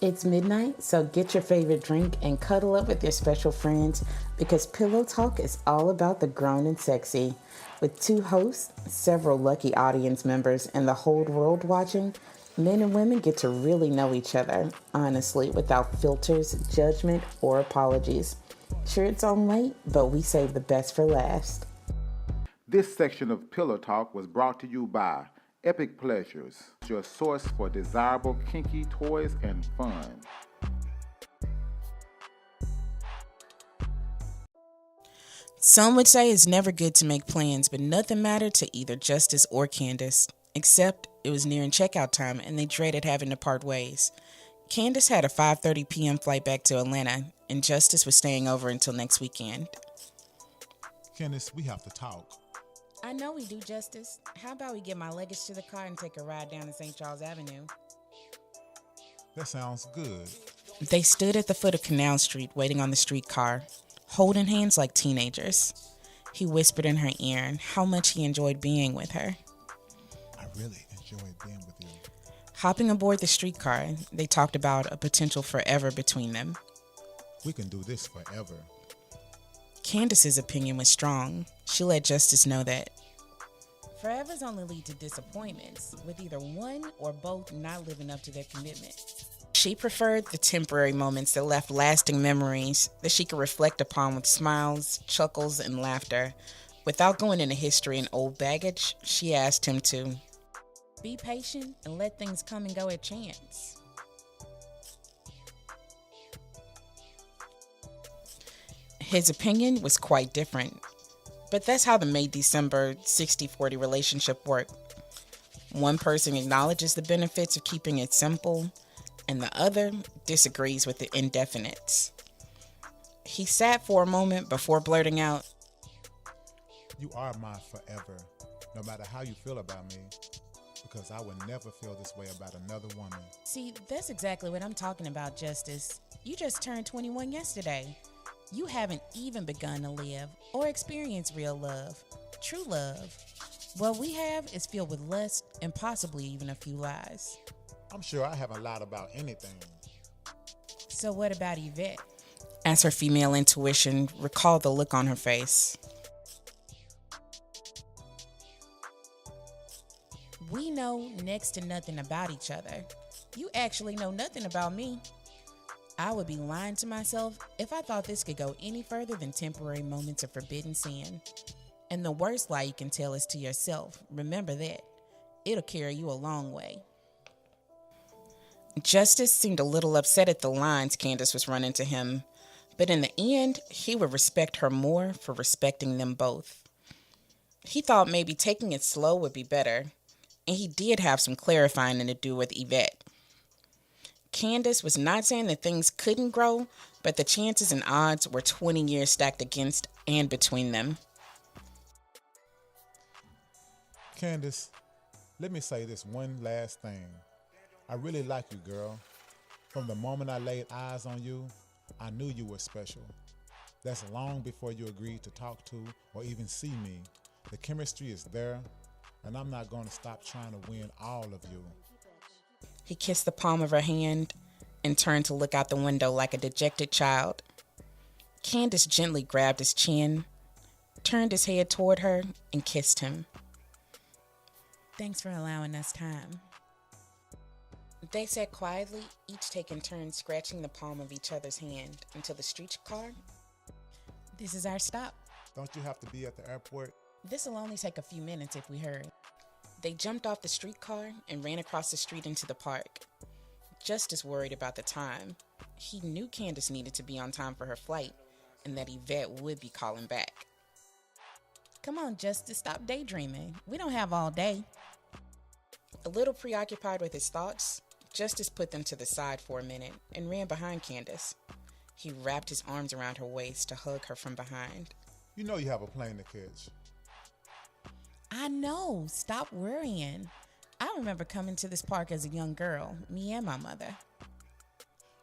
It's midnight, so get your favorite drink and cuddle up with your special friends because Pillow Talk is all about the grown and sexy. With two hosts, several lucky audience members, and the whole world watching, men and women get to really know each other, honestly, without filters, judgment, or apologies. Sure, it's on late, but we save the best for last. This section of Pillow Talk was brought to you by Epic Pleasures, your source for desirable kinky toys and fun. Some would say it's never good to make plans, but nothing mattered to either Justice or Candace, except it was nearing checkout time and they dreaded having to part ways. Candace had a 5:30 p.m. flight back to Atlanta, and Justice was staying over until next weekend. Candace, we have to talk. I know we do, Justice. How about we get my luggage to the car and take a ride down to St. Charles Avenue? That sounds good. They stood at the foot of Canal Street waiting on the streetcar, holding hands like teenagers. He whispered in her ear how much he enjoyed being with her. I really enjoyed being with you. Hopping aboard the streetcar, they talked about a potential forever between them. We can do this forever. Candace's opinion was strong. She let Justice know that forevers only lead to disappointments, with either one or both not living up to their commitment. She preferred the temporary moments that left lasting memories that she could reflect upon with smiles, chuckles, and laughter. Without going into history and old baggage, she asked him to be patient and let things come and go at chance. His opinion was quite different, but that's how the May-December 60-40 relationship worked. One person acknowledges the benefits of keeping it simple, and the other disagrees with the indefinites. He sat for a moment before blurting out, You are my forever, no matter how you feel about me, because I would never feel this way about another woman. See, that's exactly what I'm talking about, Justice. You just turned 21 yesterday. You haven't even begun to live or experience real love, true love. What we have is filled with lust and possibly even a few lies. I'm sure I haven't lied about anything. So what about Yvette? As her female intuition recalled the look on her face. We know next to nothing about each other. You actually know nothing about me. I would be lying to myself if I thought this could go any further than temporary moments of forbidden sin. And the worst lie you can tell is to yourself. Remember that. It'll carry you a long way. Justice seemed a little upset at the lines Candace was running to him, but in the end, he would respect her more for respecting them both. He thought maybe taking it slow would be better, and he did have some clarifying to do with Yvette. Candace was not saying that things couldn't grow, but the chances and odds were 20 years stacked against and between them. Candace, let me say this one last thing. I really like you, girl. From the moment I laid eyes on you, I knew you were special. That's long before you agreed to talk to or even see me. The chemistry is there, and I'm not going to stop trying to win all of you. He kissed the palm of her hand and turned to look out the window like a dejected child. Candace gently grabbed his chin, turned his head toward her, and kissed him. Thanks for allowing us time. They sat quietly, each taking turns scratching the palm of each other's hand until the streetcar. This is our stop. Don't you have to be at the airport? This'll only take a few minutes if we hurry. They jumped off the streetcar and ran across the street into the park. Justice worried about the time. He knew Candace needed to be on time for her flight and that Yvette would be calling back. Come on, Justice, stop daydreaming. We don't have all day. A little preoccupied with his thoughts, Justice put them to the side for a minute and ran behind Candace. He wrapped his arms around her waist to hug her from behind. You know you have a plane to catch. I know. Stop worrying. I remember coming to this park as a young girl, me and my mother.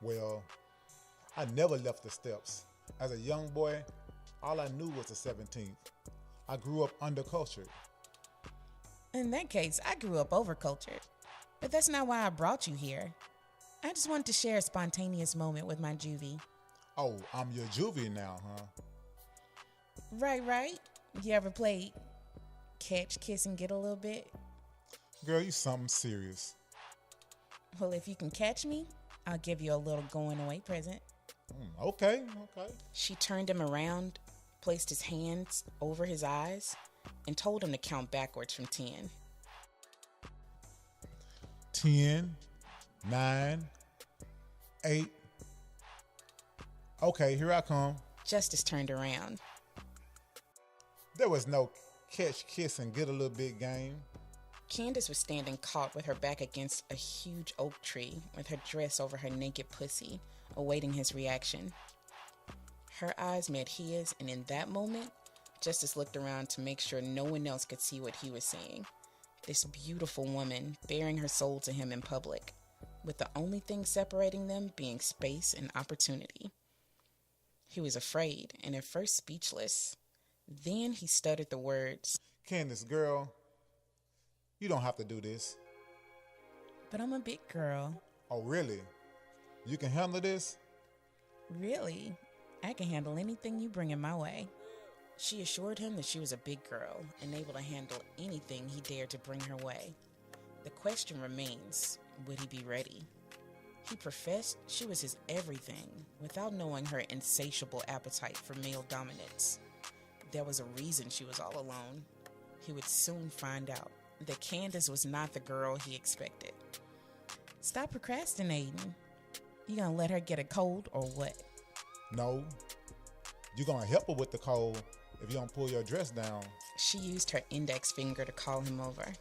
Well, I never left the steps. As a young boy, all I knew was the 17th. I grew up undercultured. In that case, I grew up overcultured. But that's not why I brought you here. I just wanted to share a spontaneous moment with my juvie. Oh, I'm your juvie now, huh? Right. You ever played catch, kiss, and get a little bit? Girl, you something serious. Well, if you can catch me, I'll give you a little going away present. Okay. She turned him around, placed his hands over his eyes, and told him to count backwards from 10. 10, 9, 8. Okay, here I come. Justice turned around. There was no catch, kiss, and get a little bit game. Candace was standing caught with her back against a huge oak tree with her dress over her naked pussy, awaiting his reaction. Her eyes met his, and in that moment, Justice looked around to make sure no one else could see what he was seeing. This beautiful woman bearing her soul to him in public, with the only thing separating them being space and opportunity. He was afraid and at first speechless. Then he stuttered the words, Candace, girl, you don't have to do this. "But I'm a big girl." Oh, really? You can handle this? "Really? I can handle anything you bring in my way." She assured him that she was a big girl and able to handle anything he dared to bring her way. The question remains, would he be ready? He professed she was his everything without knowing her insatiable appetite for male dominance. There was a reason she was all alone. He would soon find out that Candace was not the girl he expected. "Stop procrastinating. You gonna let her get a cold or what?" No. You're going to help her with the cold if you don't pull your dress down. She used her index finger to call him over.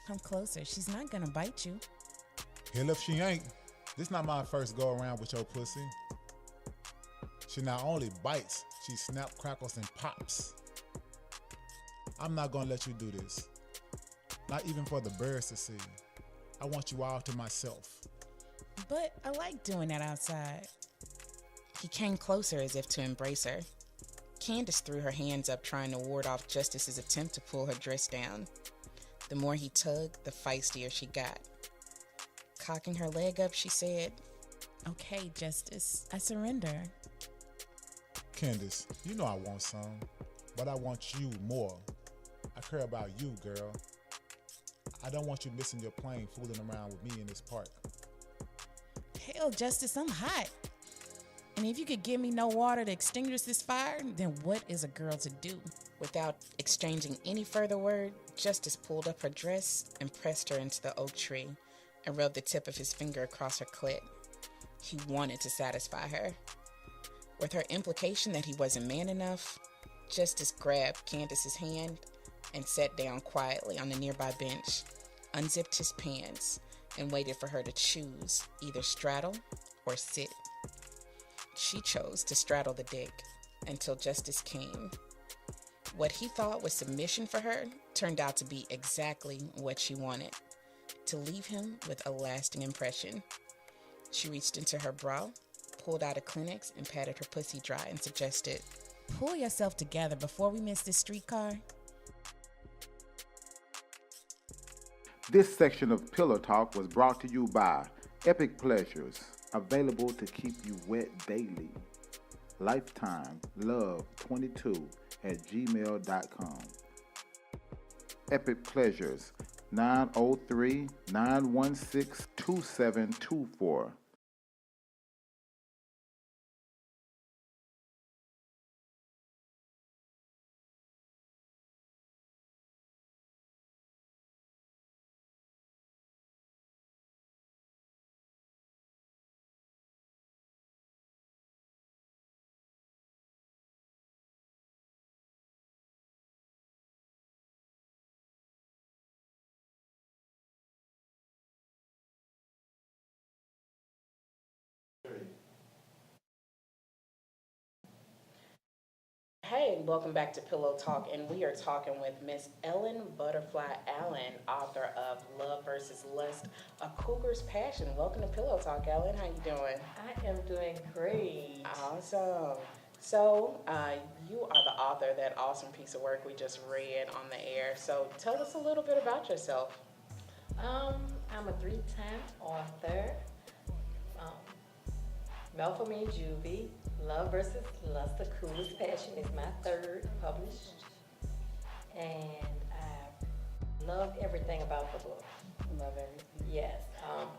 "Come closer. She's not gonna bite you." Hell if she ain't. This not my first go around with your pussy. She not only bites, she snap, crackles, and pops. I'm not gonna let you do this. Not even for the birds to see. I want you all to myself. "But I like doing that outside." He came closer as if to embrace her. Candace threw her hands up trying to ward off Justice's attempt to pull her dress down. The more he tugged, the feistier she got. Cocking her leg up, she said, "Okay, Justice, I surrender." Candace, you know I want some, but I want you more. I care about you, girl. I don't want you missing your plane fooling around with me in this park. "Hell, Justice, I'm hot. And if you could give me no water to extinguish this fire, then what is a girl to do?" Without exchanging any further word, Justice pulled up her dress and pressed her into the oak tree and rubbed the tip of his finger across her clit. He wanted to satisfy her. With her implication that he wasn't man enough, Justice grabbed Candace's hand and sat down quietly on a nearby bench, unzipped his pants, and waited for her to choose either straddle or sit. She chose to straddle the dick until Justice came. What he thought was submission for her turned out to be exactly what she wanted, to leave him with a lasting impression. She reached into her bra, pulled out a Kleenex, and patted her pussy dry and suggested, "Pull yourself together before we miss this streetcar." This section of Pillow Talk was brought to you by Epic Pleasures, available to keep you wet daily. Lifetime Love 22 at gmail.com. Epic Pleasures 903-916-2724. Hey, welcome back to Pillow Talk, and we are talking with Miss Ellen Butterfly Allen, author of Love versus Lust, A Cougar's Passion. Welcome to Pillow Talk, Ellen. How you doing? I am doing great. Awesome. So, you are the author of that awesome piece of work we just read on the air. So, tell us a little bit about yourself. I'm a 3-time author. Melpomene Juvie, Love versus Lust, The Coolest Passion is my third published. And I loved everything about the book. Love everything. Yes.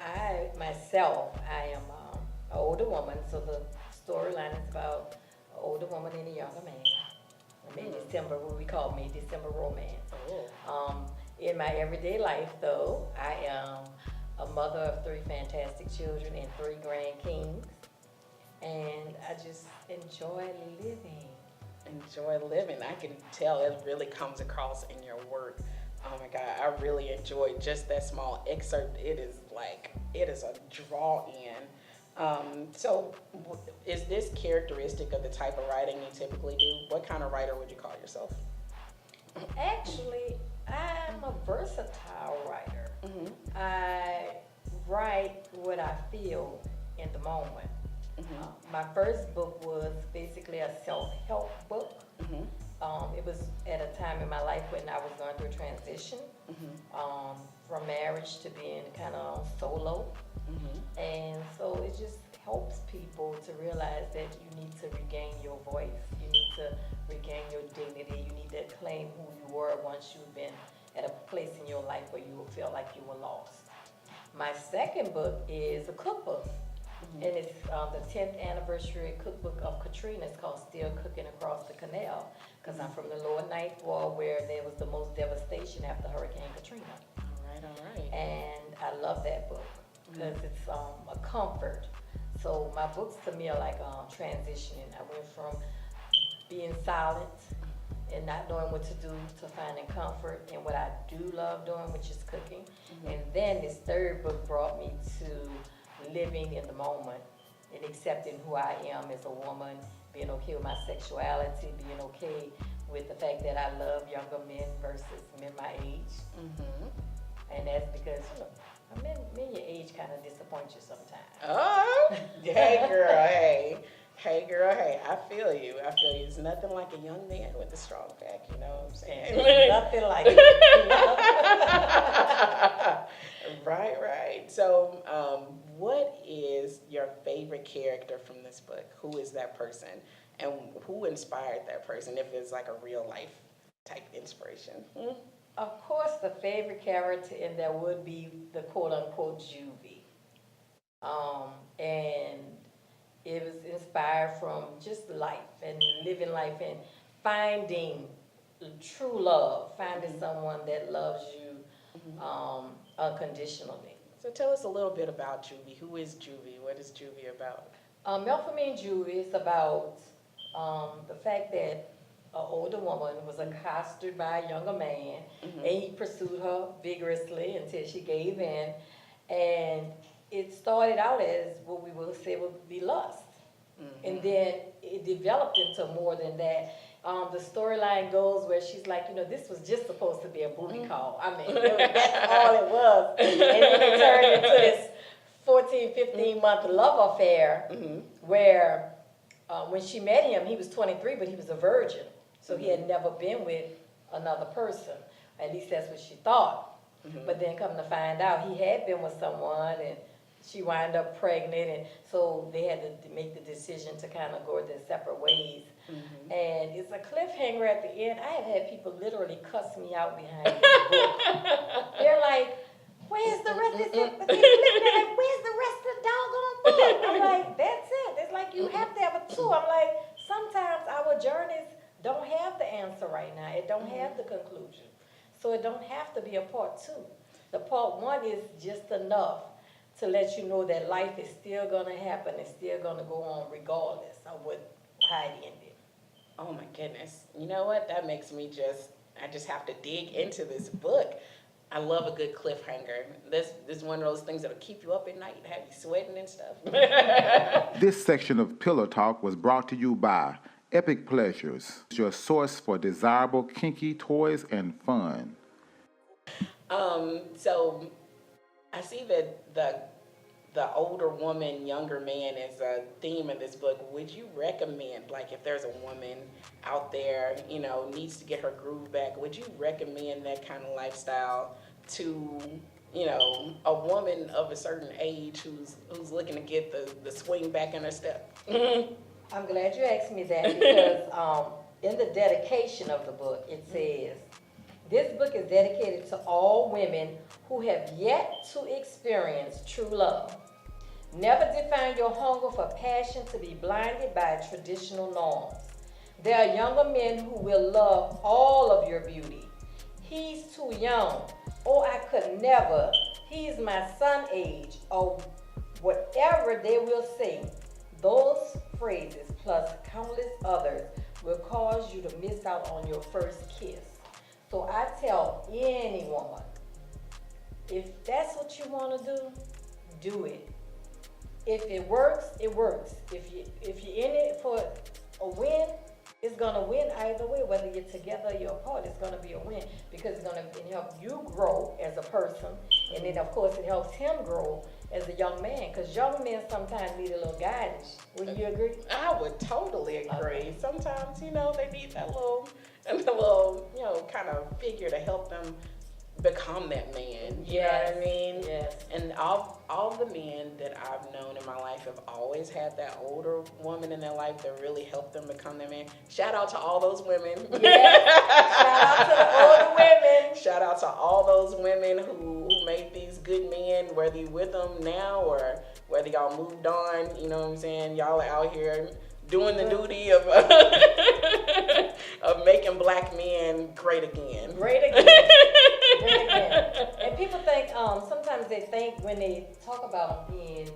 I am an older woman, so the storyline is about an older woman and a younger man. December, what we call December romance. In my everyday life, though, I am a mother of 3 fantastic children and 3 grandkings. And I just enjoy living. Enjoy living. I can tell it really comes across in your work. Oh my God, I really enjoyed just that small excerpt. It is a draw in. So is this characteristic of the type of writing you typically do? What kind of writer would you call yourself? Actually, I'm a versatile writer. Mm-hmm. I write what I feel in the moment. Mm-hmm. My first book was basically a self-help book. Mm-hmm. It was at a time in my life when I was going through a transition from marriage to being kind of solo. Mm-hmm. And so it just helps people to realize that you need to regain your voice. You need to regain your dignity. You need to claim who you were once you've been at a place in your life where you feel like you were lost. My second book is a cookbook. And it's the 10th anniversary cookbook of Katrina. It's called Still Cooking Across the Canal, because I'm from the lower Ninth Ward where there was the most devastation after Hurricane Katrina. All right. And I love that book because it's a comfort. So my books to me are like transitioning. I went from being silent and not knowing what to do to finding comfort in what I do love doing, which is cooking. And then this third book brought me to living in the moment and accepting who I am as a woman, being okay with my sexuality, being okay with the fact that I love younger men versus men my age. And that's because, men your age kind of disappoint you sometimes. Oh, hey girl, hey. Hey girl, hey, I feel you. It's nothing like a young man with a strong back, you know what I'm saying? It's nothing like it. Right. So, what is your favorite character from this book? Who is that person? And who inspired that person, if it's like a real life type inspiration? Of course, the favorite character in there would be the quote-unquote Juvie. And it was inspired from just life and living life and finding true love, finding someone that loves you unconditionally. So tell us a little bit about Juvie. Who is Juvie? What is Juvie about? Melpomene Juvie is about the fact that an older woman was accosted by a younger man, and he pursued her vigorously until she gave in. And it started out as what we would say would be lust. And then it developed into more than that. The storyline goes where she's like, this was just supposed to be a booty call. I mean, that's all it was. And then it turned into this 14, 15-month love affair where when she met him, he was 23, but he was a virgin. So he had never been with another person. At least that's what she thought. But then come to find out, he had been with someone, and she wound up pregnant, and so they had to make the decision to kind of go their separate ways. And it's a cliffhanger at the end. I have had people literally cuss me out behind this book. They're like, where's the rest of it? But they're looking at it, where's the rest of the doggone book? I'm like, that's it. It's like you have to have a two. I'm like, sometimes our journeys don't have the answer right now. It don't have the conclusion. So it don't have to be a part 2. The part 1 is just enough to let you know that life is still going to happen. It's still going to go on regardless of how it ended. Oh my goodness. You know what? That makes me I just have to dig into this book. I love a good cliffhanger. This is one of those things that'll keep you up at night and have you sweating and stuff. This section of Pillow Talk was brought to you by Epic Pleasures, your source for desirable kinky toys and fun. So I see that the older woman, younger man is a theme in this book. Would you recommend, like if there's a woman out there, needs to get her groove back, would you recommend that kind of lifestyle to a woman of a certain age who's looking to get the swing back in her step. I'm glad you asked me that because in the dedication of the book, it says, this book is dedicated to all women who have yet to experience true love. Never define your hunger for passion to be blinded by traditional norms. There are younger men who will love all of your beauty. He's too young. Oh, I could never. He's my son age. Or whatever they will say. Those phrases plus countless others will cause you to miss out on your first kiss. So I tell any woman, if that's what you want to do it. If it works, it works. If you're in it for a win, it's gonna win either way. Whether you're together or you're apart, it's gonna be a win because it's gonna help you grow as a person, and then of course it helps him grow as a young man. Because young men sometimes need a little guidance. Wouldn't you agree? I would totally agree. Okay. Sometimes they need that little kind of figure to help them become that man. You know what I mean? Yes. And all the men that I've known in my life have always had that older woman in their life that really helped them become that man. Shout out to all those women. Yes. Shout out to the older women. Shout out to all those women who made these good men, whether you're with them now or whether y'all moved on. You know what I'm saying? Y'all are out here doing the duty of of making black men great again. Great again. Great again. And people think, sometimes they think when they talk about being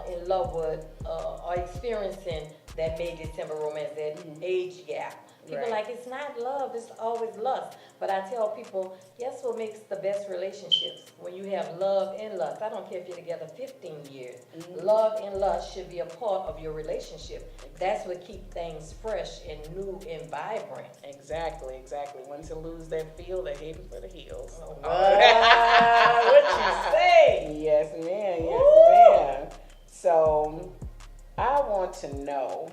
in love with or experiencing that May December romance, that age gap. People Right. like, it's not love, it's always lust. But I tell people, guess what makes the best relationships? When you have love and lust. I don't care if you're together 15 years. Love and lust should be a part of your relationship. That's what keeps things fresh and new and vibrant. Exactly. Once you lose that feel, they're heading for the heels. What you say? Yes, ma'am. Yes, Woo! ma'am. So, I want to know,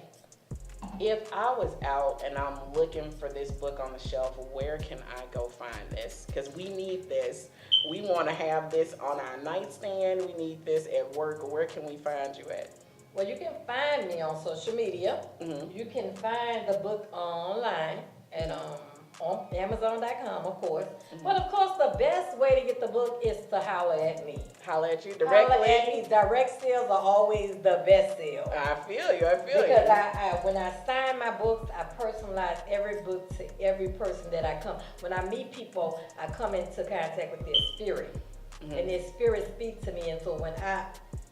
if I was out and I'm looking for this book on the shelf, where can I go find this? Because we need this. We want to have this on our nightstand. We need this at work. Where can we find you at? Well, you can find me on social media. Mm-hmm. You can find the book online at on Amazon.com, of course. But of course, the best way to get the book is to holler at me. Holler at you Holler directly. at me. Direct sales are always the best sale. I feel you. Because I when I sign my books, I personalize every book to every person that I come. When I meet people, I come into contact with their spirit. And their spirit speaks to me. And so when I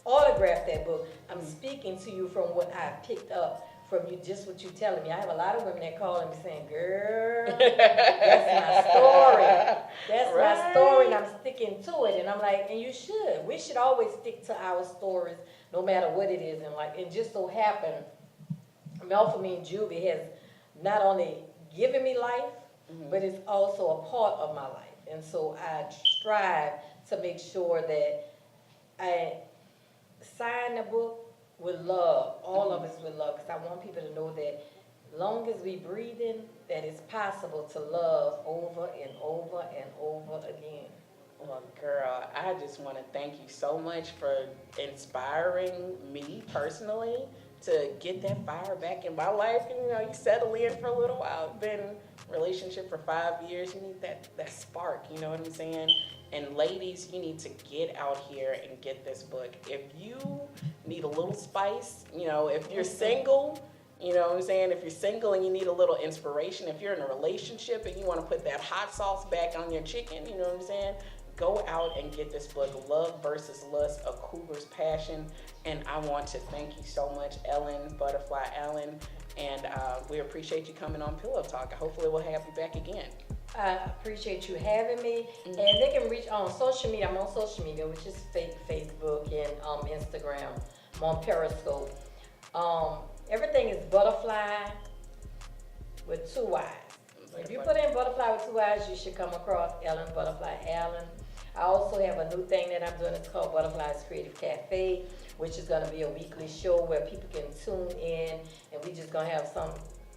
autograph that book, I'm speaking to you from what I picked up from you, just what you're telling me. I have a lot of women that call me saying, girl, that's my story. That's my story, and I'm sticking to it. And I'm like, and you should. We should always stick to our stories, no matter what it is in life. And just so happened, Melphamine Juvie has not only given me life, but it's also a part of my life. And so I strive to make sure that I sign the book with love, all of us with love, because I want people to know that long as we breathing, that it's possible to love over and over and over again. Well, girl, I just want to thank you so much for inspiring me personally to get that fire back in my life. And, you settle in for a little while. Been in a relationship for 5 years. You need that spark, you know what I'm saying? And ladies, you need to get out here and get this book. If you need a little spice, if you're single, you know what I'm saying? If you're single and you need a little inspiration, if you're in a relationship and you want to put that hot sauce back on your chicken, you know what I'm saying? Go out and get this book, Love versus Lust, A Cougar's Passion. And I want to thank you so much, Ellen, Butterfly Ellen. And we appreciate you coming on Pillow Talk. Hopefully we'll have you back again. I appreciate you having me. And they can reach on social media. I'm on social media, which is Facebook and Instagram. I'm on Periscope. Everything is Butterfly with 2 Y's. If you put in Butterfly with 2 Y's, you should come across Ellen Butterfly Allen. I also have a new thing that I'm doing. It's called Butterfly's Creative Cafe, which is going to be a weekly show where people can tune in, and we just going to have some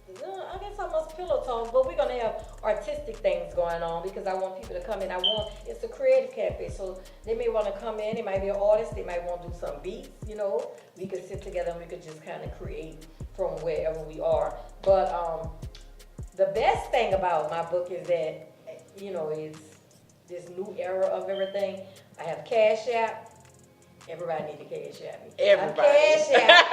I guess I must pillow talk, but we're gonna have artistic things going on because I want people to come in. It's a creative cafe, so they may want to come in. They might be an artist. They might want to do some beats. We could sit together and we could just kind of create from wherever we are. But the best thing about my book is that is this new era of everything. I have Cash App. Everybody need to Cash App me. Everybody. Cash App.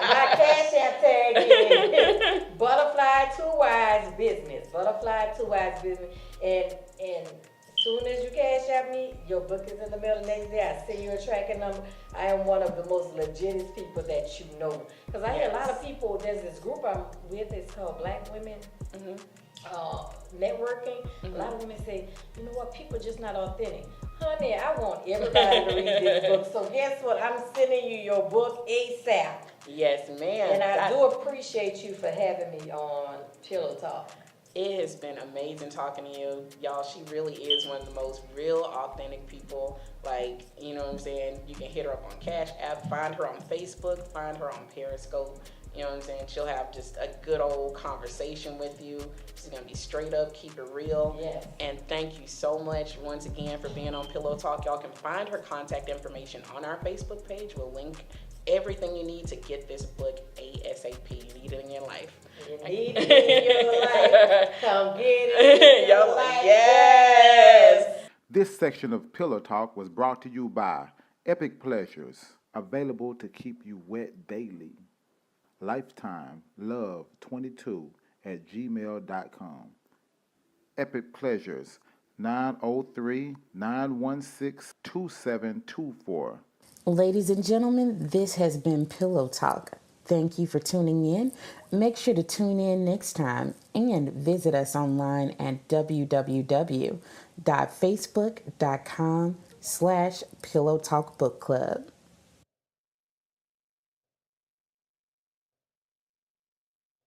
My Cash App tag is Butterfly Two Wise Business. Butterfly Two Wise Business. And as soon as you Cash App me, your book is in the mail the next day. I send you a tracking number. I am one of the most legitest people that you know. Because I hear a lot of people, there's this group I'm with, it's called Black Women. Networking. A lot of women say, you know what, people are just not authentic. Honey, I want everybody to read this book. So guess what? I'm sending you your book ASAP. Yes, ma'am. And I do appreciate you for having me on Pillow Talk. It has been amazing talking to you. Y'all, she really is one of the most real, authentic people. Like, you know what I'm saying? You can hit her up on Cash App, find her on Facebook, find her on Periscope. You know what I'm saying? She'll have just a good old conversation with you. She's going to be straight up, keep it real. Yes. And thank you so much once again for being on Pillow Talk. Y'all can find her contact information on our Facebook page. We'll link everything you need to get this book ASAP. You need it in your life. You need it in your life. Come get it in your life. Yes. This section of Pillow Talk was brought to you by Epic Pleasures, available to keep you wet daily. Lifetime Love 22 at gmail.com. Epic Pleasures 903-916-2724. Ladies and gentlemen, this has been Pillow Talk. Thank you for tuning in. Make sure to tune in next time and visit us online at www.facebook.com/Pillow Talk Book Club.